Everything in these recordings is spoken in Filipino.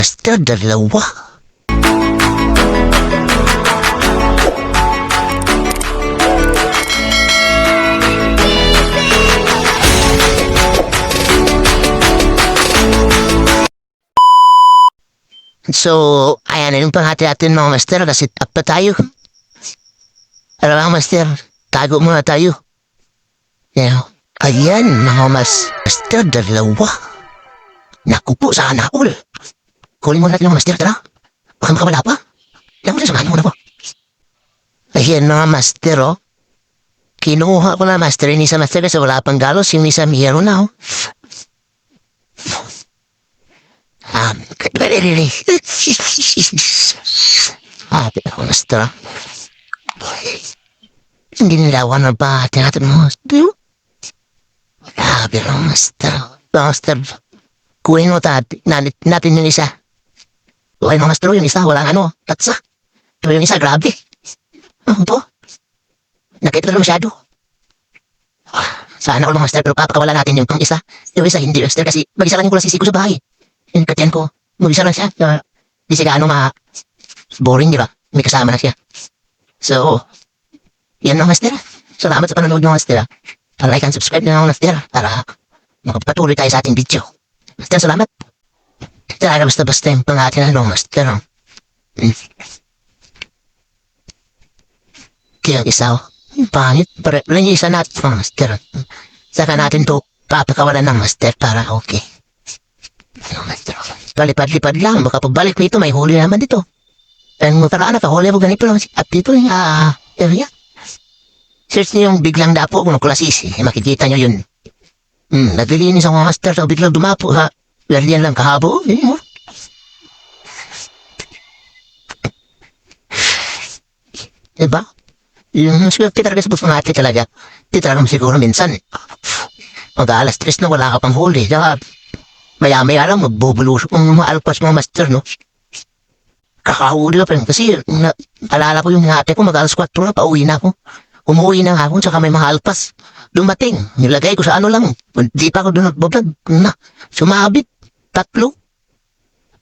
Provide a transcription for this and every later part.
Basta dalawa. So, ayan na yung panghati-hatin mga master. Sit up pa tayo. Ano mga master? Tago muna tayo. Yeah. Ayan mga master, dalawa. Naku po, sana all. Kunin mo natin mga master, tara. Baka makawala pa. Alam mo na, samahan mo na po. Ayan mga master, oh. Kinuha ko na master, yung isa master kasi wala pang galos, yung isa mayroon na, oh. Pero master, hindi nilawan na ba natin mo, master? Pero master, kuhin mo natin yung isa. Okay mga master, yung isa, walang tatsa. Pero yung isa, grabe. Ano to? Nakita na masyado. Sana all mga master, pero papakawala natin yung pang isa. Yung isa, hindi master, kasi mag-isa lang yung kulang sisi ko sa bahay. Yung katiyan ko, mag-isa lang siya. Di siya gaano boring, di ba? May kasama na siya. So, yan mga master. Salamat sa panonood mga master. Like and subscribe na mga master para makapatuloy tayo sa ating video. Master, salamat. Talaga basta-basta yung pangatin ng master. Kaya isa, pangit. Pero yung isa natin mga master. Saka natin to papakawalan ng master para okay. Master, palipad-lipad lang. Baka pagbalik nito may huli naman dito. And mataraan na kahuli mo ganito lang. At dito yung area. Search niyo yung biglang dapo kung kulasisi. Makikita niyo yun. Naglilinis ang mga master so biglang dumapo ha. Lalian lang kahabo. Diba? Yung swerte talaga sa pusangati talaga. Di talaga siguro minsan. Mag-aalas 3 na wala ka pang huli. Saka maya-maya lang magbubulusok ng mga alpas mga master, no? Kakahuli ka pa rin. Kasi alala ko yung ate ko mag-alas 4 na pauwi na ako. Umuwi na ako saka may mga alpas. Dumating. Nilagay ko sa ano lang. Di pa ako doon nagbablog. Sumabit. 3.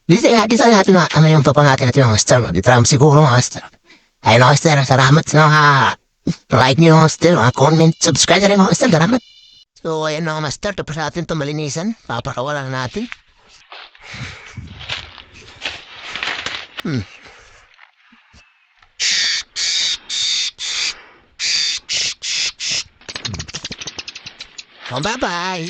Di sa natin na ano yung papangatin natin mga master. Di taram siguro mga master. Ayun mga master. Salamat sa mga like nyo mga master. Mga comment. Subscribe na rin mga master. Salamat. So ayun mga master. Tapos natin ito malinisan. Papakawalan natin. Bye-bye.